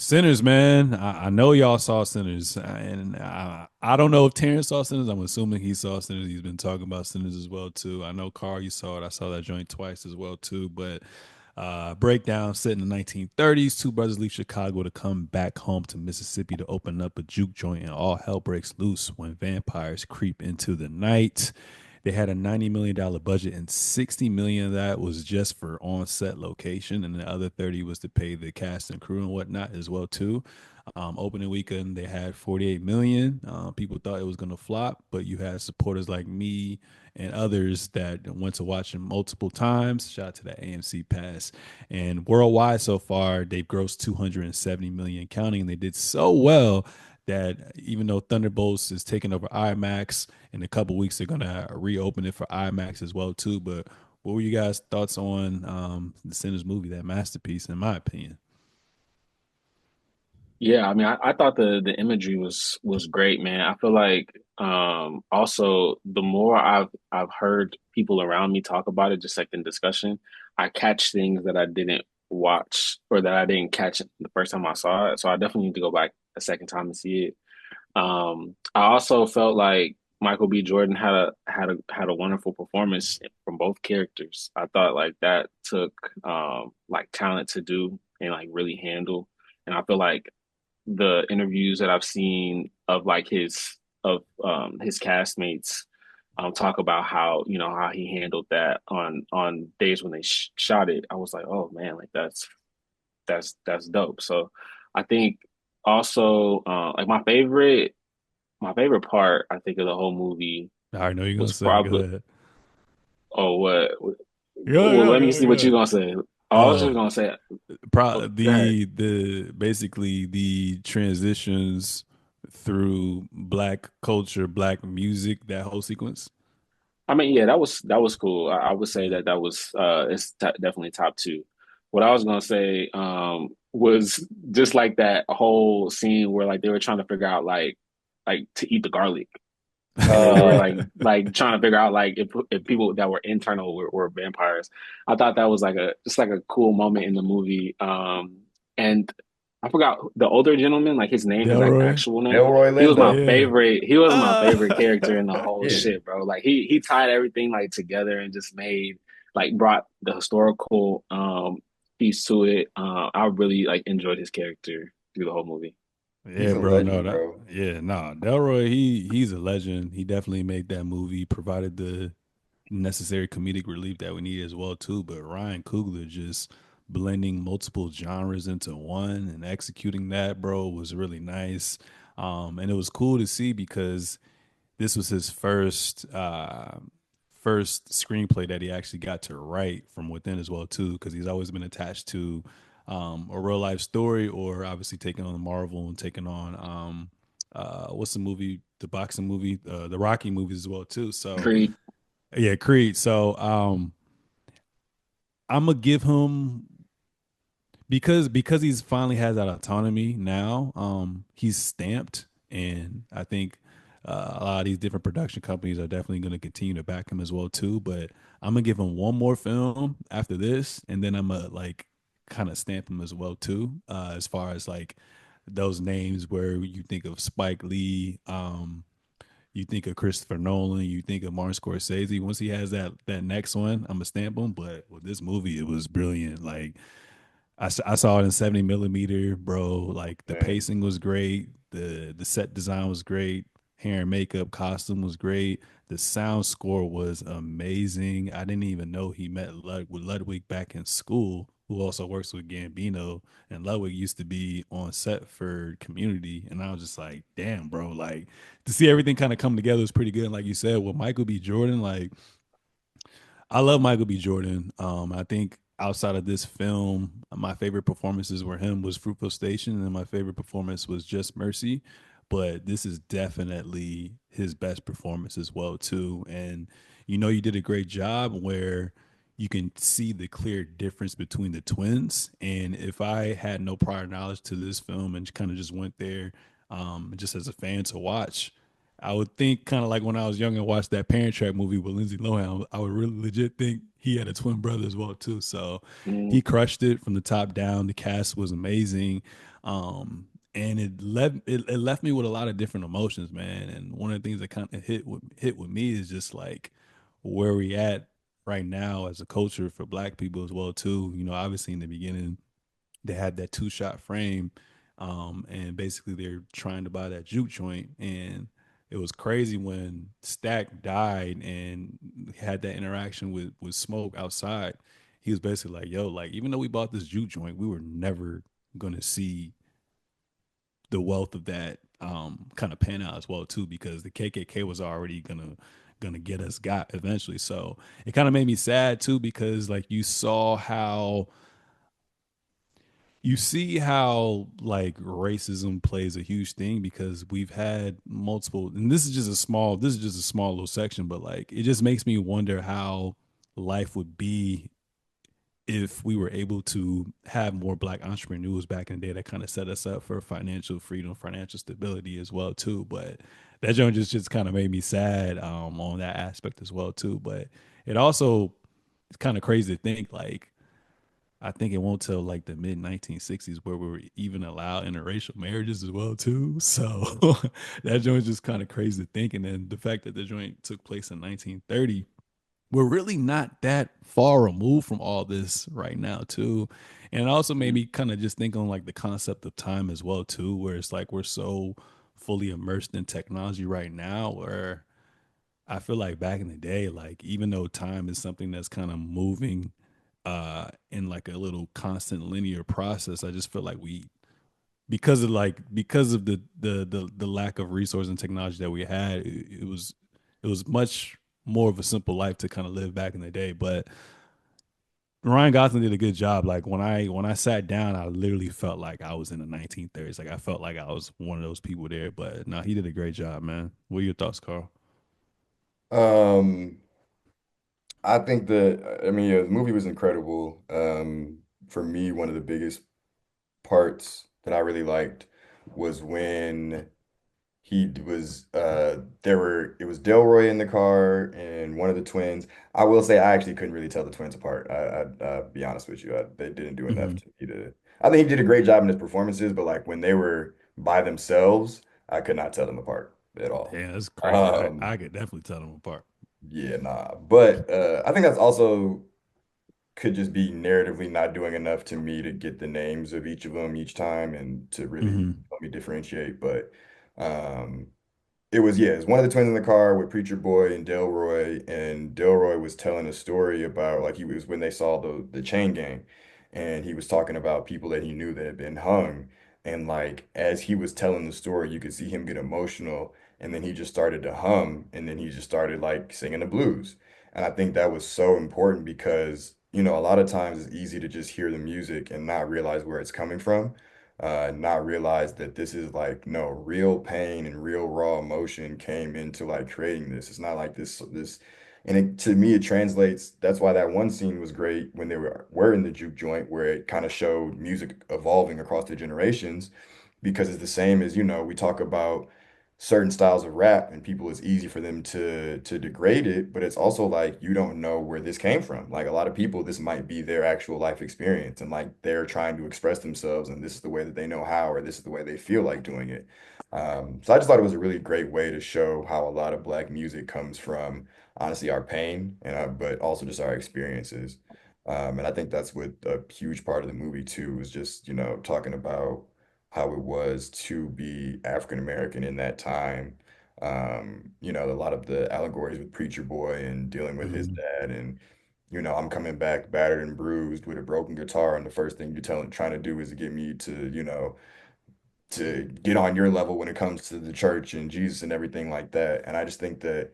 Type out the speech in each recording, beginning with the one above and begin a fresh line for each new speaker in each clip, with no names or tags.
Sinners, man. I know y'all saw Sinners, and I don't know if Terrence saw Sinners. I'm assuming he saw Sinners. He's been talking about Sinners as well too. I know Carl, you saw it. I saw that joint twice as well too. But breakdown set in the 1930s. Two brothers leave Chicago to come back home to Mississippi to open up a juke joint, and all hell breaks loose when vampires creep into the night. They had a $90 million budget, and 60 million of that was just for on-set location, and the other 30 was to pay the cast and crew and whatnot as well too. Opening weekend, they had 48 million. People thought it was going to flop, but you had supporters like me and others that went to watch them multiple times. Shout out to that AMC pass. And worldwide so far, they've grossed 270 million counting. And they did so well that even though Thunderbolts is taking over IMAX in a couple weeks, they're gonna reopen it for IMAX as well too. But what were you guys' thoughts on the Sinners movie, that masterpiece, in my opinion?
Yeah, I mean, I thought the imagery was great, man. I feel like also the more I've heard people around me talk about it, just like in discussion, I catch things that I didn't watch or that I didn't catch the first time I saw it. So I definitely need to go back a second time and see it. I also felt like Michael B. Jordan had a wonderful performance from both characters. I thought like that took like talent to do and like really handle. And I feel like the interviews that I've seen of like his castmates talk about how how he handled that on days when they shot it. I was like, oh man, like that's dope. So I think also like my favorite part I think of the whole movie
I already know you're gonna
was
say. Go
probably
ahead.
oh what
Go,
well
go,
let me
go,
see what you're
go.
gonna say. I was just
Uh,
gonna say oh, go ahead.
the basically the transitions through black culture, black music, that whole sequence.
I mean, yeah, that was cool. I would say
Yeah.
that was it's definitely top two. What I was gonna say was just like that whole scene where like they were trying to figure out like to eat the garlic, and then they were
Right.
like trying to figure out like if people that were internal were vampires. I thought that was like a just like a cool moment in the movie. And I forgot the older gentleman, like his name, his like
Delroy.
actual name.
Delroy
He was my
Lindo.
Yeah.
favorite. He was my favorite character in the whole
Yeah.
shit, bro. Like he tied everything like together and just made like brought the historical piece to it. I really like enjoyed his character through the whole movie.
Yeah,
He's a
bro. No,
legend,
that
bro.
yeah, nah. Delroy, he's a legend. He definitely made that movie, provided the necessary comedic relief that we need as well too. But Ryan Coogler just blending multiple genres into one and executing that, bro, was really nice. And it was cool to see because this was his first screenplay that he actually got to write from within as well too, because he's always been attached to a real life story, or obviously taking on Marvel and taking on what's the movie, the boxing movie, the Rocky movies as well too. So
Creed.
yeah, Creed. So I'm gonna give him, because he's finally has that autonomy now. He's stamped, and I think a lot of these different production companies are definitely going to continue to back him as well too. But I'm gonna give him one more film after this, and then I'm gonna like kind of stamp him as well too. As far as like those names where you think of Spike Lee, you think of Christopher Nolan, you think of Martin Scorsese. Once he has that next one, I'm gonna stamp him. But with this movie, it was brilliant. Like I saw it in 70 millimeter, bro. Like the
Man.
pacing was great. The set design was great. Hair and makeup, costume was great. The sound score was amazing. I didn't even know he met with Ludwig back in school, who also works with Gambino. And Ludwig used to be on set for Community. And I was just like, damn, bro. Like to see everything kind of come together was pretty good. And like you said, with Michael B. Jordan, like I love Michael B. Jordan. I think outside of this film, my favorite performances were him was Fruitvale Station, and my favorite performance was Just Mercy. But this is definitely his best performance as well too. And you did a great job where you can see the clear difference between the twins. And if I had no prior knowledge to this film and kind of just went there, just as a fan to watch, I would think kind of like when I was young and watched that Parent Trap movie with Lindsay Lohan, I would really legit think he had a twin brother as well too. So he
Mm,
crushed it from the top down. The cast was amazing. And it left me with a lot of different emotions, man. And one of the things that kind of hit with me is just like where we at right now as a culture for Black people as well too. You know, obviously in the beginning they had that two shot frame, and basically they're trying to buy that juke joint, and it was crazy when Stack died and had that interaction with Smoke outside. He was basically like, "Yo, like even though we bought this juke joint, we were never gonna see the wealth of that kind of pan out as well too, because the KKK was already gonna get us got eventually." So it kind of made me sad too, because like you see how like racism plays a huge thing, because we've had multiple, and this is just a small little section, but like it just makes me wonder how life would be if we were able to have more Black entrepreneurs back in the day that kind of set us up for financial freedom, financial stability as well too. But that joint just kind of made me sad on that aspect as well too. But it also, it's kind of crazy to think like, I think it won't till like the mid 1960s where we were even allowed interracial marriages as well too. So that joint's just kind of crazy to think. And then the fact that the joint took place in 1930, we're really not that far removed from all this right now too. And it also made me kind of just think on like the concept of time as well too, where it's like we're so fully immersed in technology right now, where I feel like back in the day, like even though time is something that's kind of moving in like a little constant linear process, I just feel like we, because of the lack of resource and technology that we had, it was much more of a simple life to kind of live back in the day. But Ryan Gosling did a good job. Like when I sat down, I literally felt like I was in the 1930s. Like I felt like I was one of those people there. But no, he did a great job, man. What are your thoughts, Carl?
Um, I think that I mean, yeah, the movie was incredible. For me, one of the biggest parts that I really liked was when he was there were it was Delroy in the car and one of the twins. I will say I actually couldn't really tell the twins apart. I'll be honest with you. They didn't do enough
Hmm.
to me to. I think he did a great job in his performances, but like when they were by themselves, I could not tell them apart at all.
Yeah, that's crazy.
Um,
I could definitely tell them apart.
yeah, nah. But I think that's also could just be narratively not doing enough to me to get the names of each of them each time and to really
Hmm.
help me differentiate. But um, it was, yeah, it's one of the twins in the car with Preacher Boy and Delroy, and Delroy was telling a story about like he was when they saw the chain gang, and he was talking about people that he knew that had been hung, and like as he was telling the story, you could see him get emotional, and then he just started to hum, and then he just started like singing the blues, and I think that was so important because a lot of times it's easy to just hear the music and not realize where it's coming from, not realize that this is like no real pain and real raw emotion came into like creating this. It's not like this, and to me it translates. That's why that one scene was great when they were in the juke joint where it kind of showed music evolving across the generations because it's the same as we talk about certain styles of rap and people it's easy for them to degrade it, but it's also like you don't know where this came from. Like a lot of people, this might be their actual life experience and like they're trying to express themselves and this is the way that they know how or this is the way they feel like doing it. So I just thought it was a really great way to show how a lot of Black music comes from honestly our pain and but also just our experiences. And I think that's what a huge part of the movie too is just talking about how it was to be African American in that time. A lot of the allegories with Preacher Boy and dealing with his
Hmm.
dad and I'm coming back battered and bruised with a broken guitar, and the first thing you're trying to do is to get me to get on your level when it comes to the church and Jesus and everything like that. And I just think that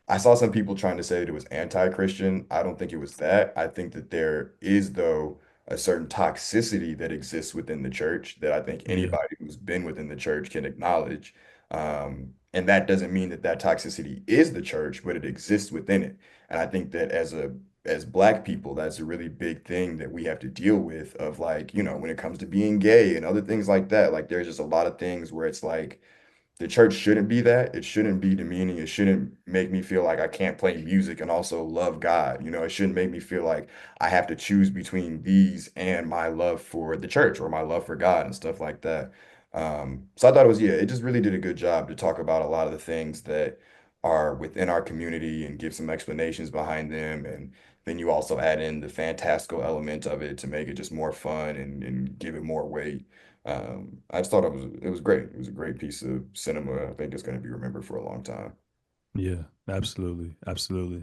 I saw some people trying to say that it was anti-Christian. I don't think it was that. I think that there is, though, a certain toxicity that exists within the church that I think
Yeah.
anybody who's been within the church can acknowledge. And that doesn't mean that that toxicity is the church, but it exists within it. And I think that as Black people, that's a really big thing that we have to deal with of like, when it comes to being gay and other things like that. Like there's just a lot of things where it's like the church shouldn't be that. It shouldn't be demeaning. It shouldn't make me feel like I can't play music and also love God. You know, it shouldn't make me feel like I have to choose between these and my love for the church or my love for God and stuff like that. So I thought it was, yeah, it just really did a good job to talk about a lot of the things that are within our community and give some explanations behind them. And then you also add in the fantastical element of it to make it just more fun and give it more weight. I just thought it was great. It was a great piece of cinema. I think it's going to be remembered for a long time.
Yeah, absolutely, absolutely.